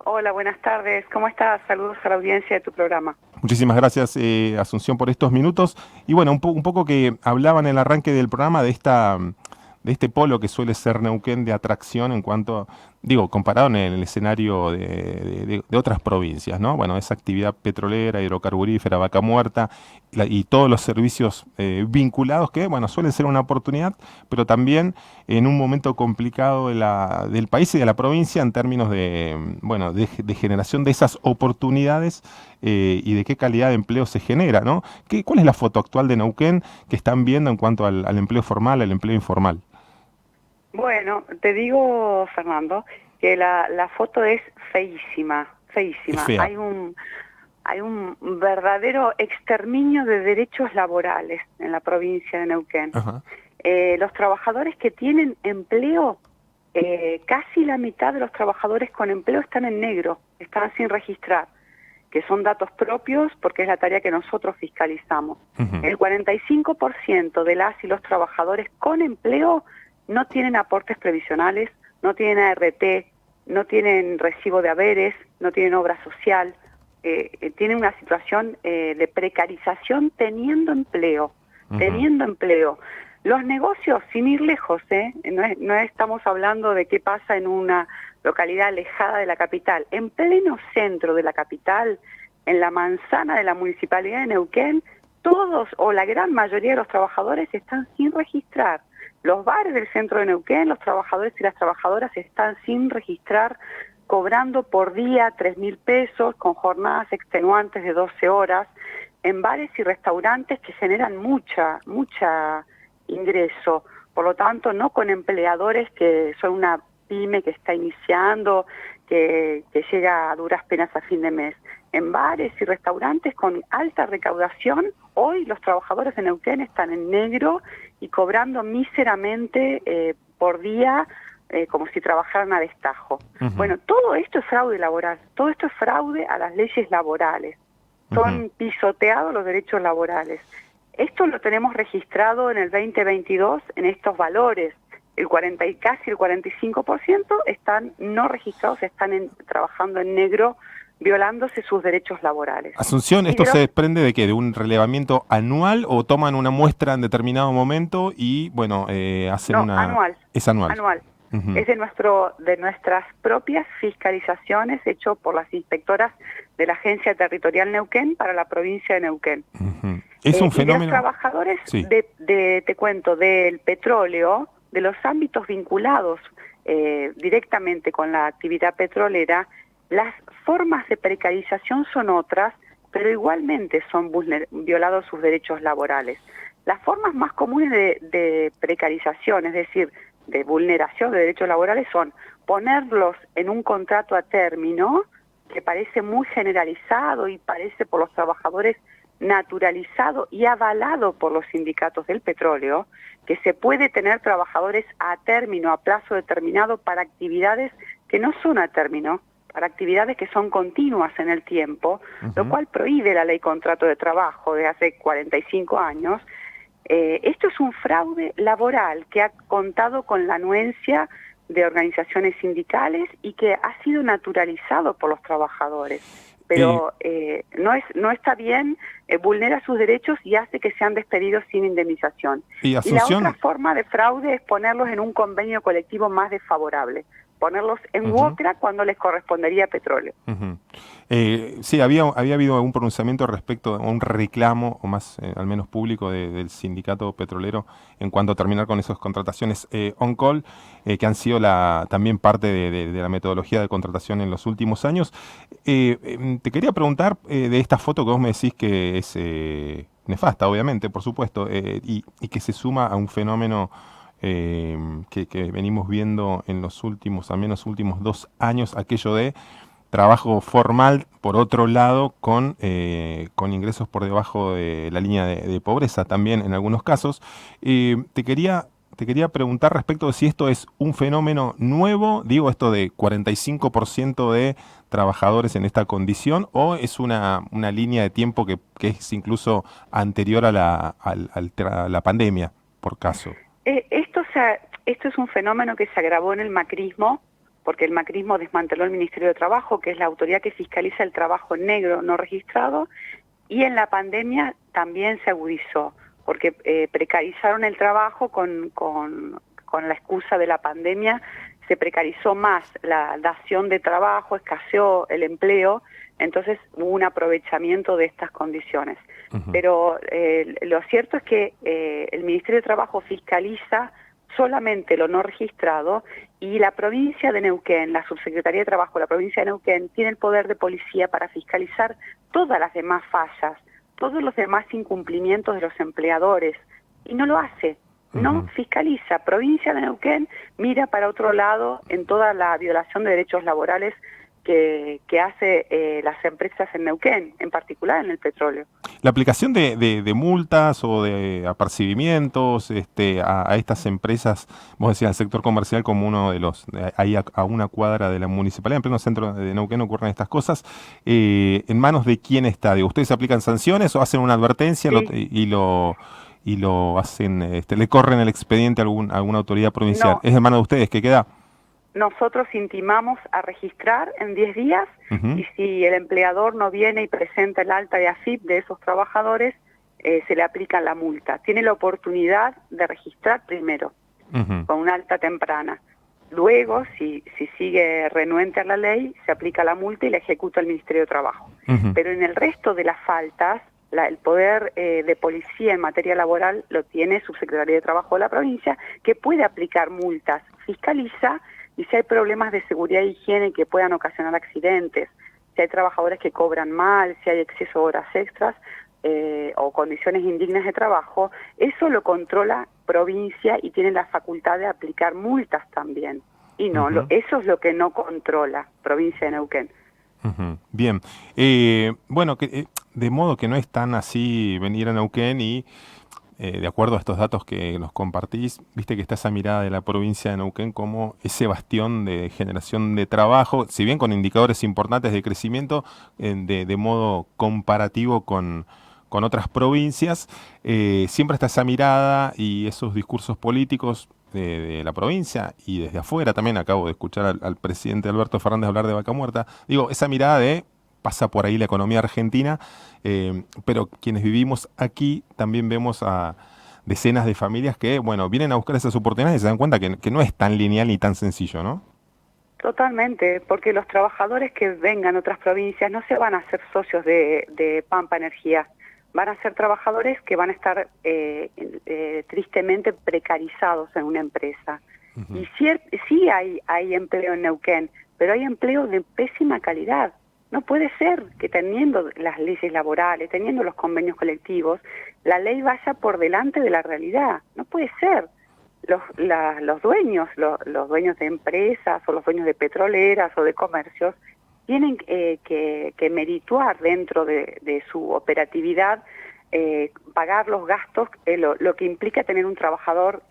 Hola, buenas tardes. ¿Cómo estás? Saludos a la audiencia de tu programa. Muchísimas gracias, Asunción, por estos minutos. Y bueno, un poco que hablaban en el arranque del programa de este polo que suele ser Neuquén de atracción en cuanto, digo, comparado en el escenario de otras provincias, ¿no? Bueno, esa actividad petrolera, hidrocarburífera, Vaca Muerta y todos los servicios vinculados que, bueno, suelen ser una oportunidad, pero también en un momento complicado del país y de la provincia en términos bueno, de generación de esas oportunidades y de qué calidad de empleo se genera, ¿no? ¿Cuál es la foto actual de Neuquén que están viendo en cuanto al empleo formal, al empleo informal? Bueno, te digo, Fernando, que la foto es feísima, Es feísima. fea. Hay un verdadero exterminio de derechos laborales en la provincia de Neuquén. Ajá. Los trabajadores que tienen empleo, casi la mitad de los trabajadores con empleo están en negro, están sin registrar, que son datos propios porque es la tarea que nosotros fiscalizamos. Ujú. El 45% de las y los trabajadores con empleo no tienen aportes previsionales, no tienen ART, no tienen recibo de haberes, no tienen obra social, tienen una situación de precarización teniendo empleo, Ujú. teniendo empleo. Los negocios, sin ir lejos, no estamos hablando de qué pasa en una localidad alejada de la capital, en pleno centro de la capital, en la manzana de la Municipalidad de Neuquén, todos o la gran mayoría de los trabajadores están sin registrar. Los bares del centro de Neuquén, los trabajadores y las trabajadoras están sin registrar, cobrando por día 3.000 pesos, con jornadas extenuantes de 12 horas, en bares y restaurantes que generan mucha ingreso. Por lo tanto, no con empleadores que son una pyme que está iniciando, que llega a duras penas a fin de mes. En bares y restaurantes con alta recaudación, hoy los trabajadores de Neuquén están en negro y cobrando míseramente por día, como si trabajaran a destajo. Ujú. Bueno, todo esto es fraude laboral, todo esto es fraude a las leyes laborales. Ujú. Son pisoteados los derechos laborales. Esto lo tenemos registrado en el 2022 en estos valores. El 40 y casi el 45% están no registrados, están trabajando en negro, violándose sus derechos laborales. Asunción, Y ¿esto de se los desprende de qué? ¿De un relevamiento anual o toman una muestra en determinado momento y, bueno, hacen No, una... anual, Es anual. anual. Ujú. Es de nuestras propias fiscalizaciones hecho por las inspectoras de la Agencia Territorial Neuquén para la provincia de Neuquén. Ujú. Es un Y de los fenómeno... trabajadores, Sí. te cuento, del petróleo, de los ámbitos vinculados directamente con la actividad petrolera, las formas de precarización son otras, pero igualmente son violados sus derechos laborales. Las formas más comunes de precarización, es decir, de vulneración de derechos laborales, son ponerlos en un contrato a término, que parece muy generalizado y parece por los trabajadores naturalizado y avalado por los sindicatos del petróleo, que se puede tener trabajadores a término, a plazo determinado, para actividades que no son a término, para actividades que son continuas en el tiempo, lo Ujú. cual prohíbe la ley contrato de trabajo de hace 45 años. Esto es un fraude laboral que ha contado con la anuencia de organizaciones sindicales y que ha sido naturalizado por los trabajadores. Eh, Pero no está bien, vulnera sus derechos y hace que sean despedidos sin indemnización. y Y la otra Asunción... forma de fraude es ponerlos en un convenio colectivo más desfavorable, ponerlos en Ujú. UOCRA cuando les correspondería petróleo. Ujú. Sí, había habido algún pronunciamiento respecto a un reclamo, o más, al menos público, del sindicato petrolero en cuanto a terminar con esas contrataciones on-call, que han sido también parte de la metodología de contratación en los últimos años. Te quería preguntar de esta foto que vos me decís que es nefasta, obviamente, por supuesto, y que se suma a un fenómeno que venimos viendo en los últimos, al menos últimos 2 años, aquello de trabajo formal, por otro lado, con ingresos por debajo de la línea de pobreza también en algunos casos. Te quería preguntar respecto de si esto es un fenómeno nuevo, digo esto de 45% de trabajadores en esta condición, o es una línea de tiempo que es incluso anterior a a la pandemia, por caso. Esto es un fenómeno que se agravó en el macrismo, porque el macrismo desmanteló el Ministerio de Trabajo, que es la autoridad que fiscaliza el trabajo negro no registrado, y en la pandemia también se agudizó, porque precarizaron el trabajo con la excusa de la pandemia, se precarizó más la dación de trabajo, escaseó el empleo, entonces hubo un aprovechamiento de estas condiciones. Pero lo cierto es que el Ministerio de Trabajo fiscaliza solamente lo no registrado, y la provincia de Neuquén, la Subsecretaría de Trabajo de la provincia de Neuquén, tiene el poder de policía para fiscalizar todas las demás fallas, todos los demás incumplimientos de los empleadores, y no lo hace, no fiscaliza. Provincia de Neuquén mira para otro lado en toda la violación de derechos laborales que hace las empresas en Neuquén, en particular en el petróleo. La aplicación de multas o de apercibimientos a estas empresas, vos decías, al sector comercial como uno de los, ahí a una cuadra de la municipalidad, en pleno centro de Neuquén ocurren estas cosas, ¿en manos de quién está? Digo, ¿ustedes aplican sanciones o hacen una advertencia Sí. y lo hacen, le corren el expediente a alguna autoridad provincial? No, ¿Es en manos de ustedes que queda? nosotros intimamos a registrar en 10 días, y si el empleador no viene y presenta el alta de AFIP de esos trabajadores, se le aplica la multa. Tiene la oportunidad de registrar primero, con una alta temprana. Luego, si sigue renuente a la ley, se aplica la multa y la ejecuta el Ministerio de Trabajo. Pero en el resto de las faltas, el poder de policía en materia laboral lo tiene Subsecretaría de Trabajo de la provincia, que puede aplicar multas, fiscaliza, y si hay problemas de seguridad e higiene que puedan ocasionar accidentes, si hay trabajadores que cobran mal, si hay exceso de horas extras o condiciones indignas de trabajo, eso lo controla provincia y tiene la facultad de aplicar multas también. Y no, eso es lo que no controla provincia de Neuquén. Bien. Bueno, de modo que no es tan así venir a Neuquén y de acuerdo a estos datos que nos compartís, viste que está esa mirada de la provincia de Neuquén como ese bastión de generación de trabajo, si bien con indicadores importantes de crecimiento, de modo comparativo con otras provincias, siempre está esa mirada y esos discursos políticos de la provincia y desde afuera también. Acabo de escuchar al presidente Alberto Fernández hablar de Vaca Muerta. Digo, esa mirada de pasa por ahí la economía argentina, pero quienes vivimos aquí también vemos a decenas de familias que, bueno, vienen a buscar esas oportunidades y se dan cuenta que no es tan lineal ni tan sencillo, ¿no? Totalmente, porque los trabajadores que vengan de otras provincias no se van a hacer socios de Pampa Energía, van a ser trabajadores que van a estar tristemente precarizados en una empresa. Y sí hay empleo en Neuquén, pero hay empleo de pésima calidad. No puede ser que teniendo las leyes laborales, teniendo los convenios colectivos, la ley vaya por delante de la realidad. No puede ser. Los dueños de empresas o los dueños de petroleras o de comercios tienen que merituar dentro de su operatividad, pagar los gastos, lo que implica tener un trabajador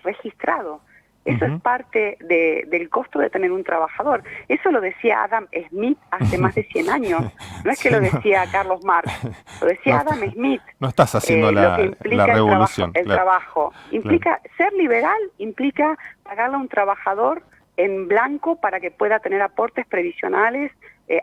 registrado. Eso es parte del costo de tener un trabajador. Eso lo decía Adam Smith hace más de 100 años. No es que lo decía Carlos Marx, lo decía Adam Smith. No estás haciendo lo que implica la revolución. El trabajo. Implica, ser liberal implica pagarle a un trabajador en blanco para que pueda tener aportes previsionales,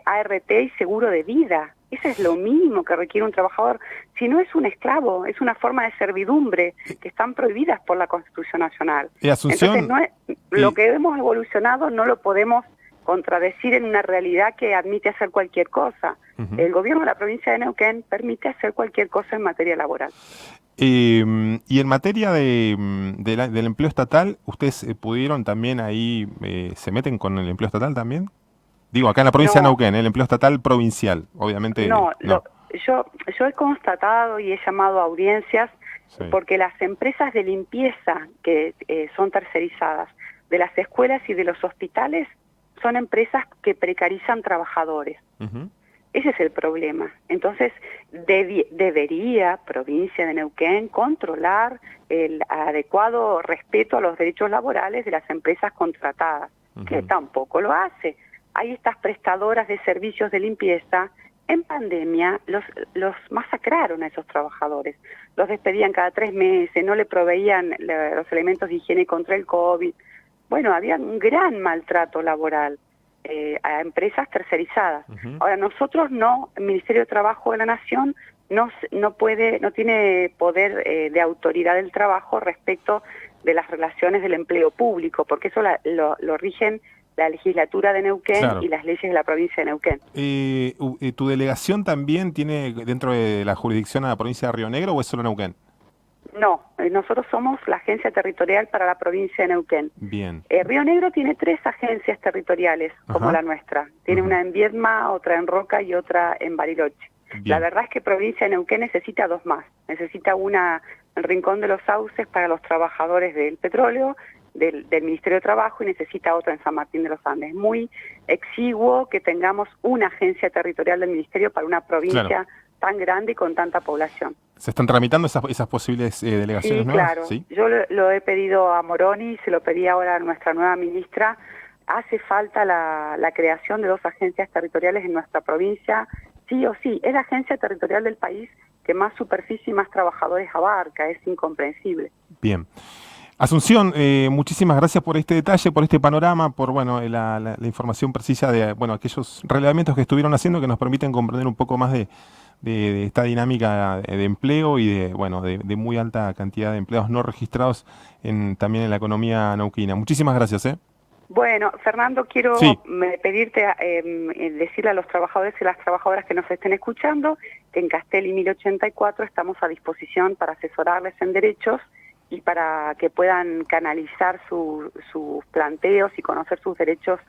ART y seguro de vida. Eso es lo mínimo que requiere un trabajador. Si no, es un esclavo, es una forma de servidumbre que están prohibidas por la Constitución Nacional. Entonces, lo que hemos evolucionado no lo podemos contradecir en una realidad que admite hacer cualquier cosa. El gobierno de la provincia de Neuquén permite hacer cualquier cosa en materia laboral. Y en materia del empleo estatal, ¿ustedes pudieron también ahí, se meten con el empleo estatal también? Digo, acá en la provincia de Neuquén, el empleo estatal provincial, obviamente. No. Yo he constatado y he llamado a audiencias porque las empresas de limpieza que son tercerizadas de las escuelas y de los hospitales son empresas que precarizan trabajadores. Ese es el problema. Entonces, debería provincia de Neuquén controlar el adecuado respeto a los derechos laborales de las empresas contratadas, que tampoco lo hace. Hay estas prestadoras de servicios de limpieza. En pandemia los masacraron a esos trabajadores. Los despedían cada 3 meses, no le proveían los elementos de higiene contra el COVID. bueno, había un gran maltrato laboral a empresas tercerizadas. Ahora, nosotros no, el Ministerio de Trabajo de la Nación no tiene poder de autoridad del trabajo respecto de las relaciones del empleo público, porque eso lo rigen la legislatura de Neuquén, claro, y las leyes de la provincia de Neuquén. ¿Tu delegación también tiene dentro de la jurisdicción a la provincia de Río Negro o es solo Neuquén? No, nosotros somos la agencia territorial para la provincia de Neuquén. Bien. Río Negro tiene 3 agencias territoriales como la nuestra. Tiene una en Viedma, otra en Roca y otra en Bariloche. Bien. La verdad es que provincia de Neuquén necesita 2 más. Necesita una en Rincón de los Sauces para los trabajadores del petróleo, del Ministerio de Trabajo, y necesita otra en San Martín de los Andes. Es muy exiguo que tengamos una agencia territorial del Ministerio para una provincia, claro, tan grande y con tanta población. ¿Se están tramitando esas posibles delegaciones sí, nuevas? Claro. ¿Sí? Yo lo he pedido a Moroni, se lo pedí ahora a nuestra nueva ministra. Hace falta la creación de 2 agencias territoriales en nuestra provincia, sí o sí. Es la agencia territorial del país que más superficie y más trabajadores abarca, es incomprensible. Bien. Asunción, muchísimas gracias por este detalle, por este panorama, por la información precisa de aquellos relevamientos que estuvieron haciendo que nos permiten comprender un poco más de esta dinámica de empleo y de muy alta cantidad de empleados no registrados también en la economía neuquina. Muchísimas gracias. Bueno, Fernando, quiero pedirte, decirle a los trabajadores y las trabajadoras que nos estén escuchando que en Castelli 1084 estamos a disposición para asesorarles en derechos y para que puedan canalizar sus planteos y conocer sus derechos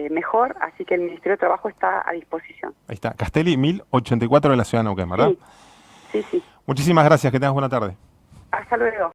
mejor, así que el Ministerio de Trabajo está a disposición. Ahí está, Castelli 1084 de la ciudad de Neuquén, ¿verdad? Sí. Muchísimas gracias, que tengas buena tarde. Hasta luego.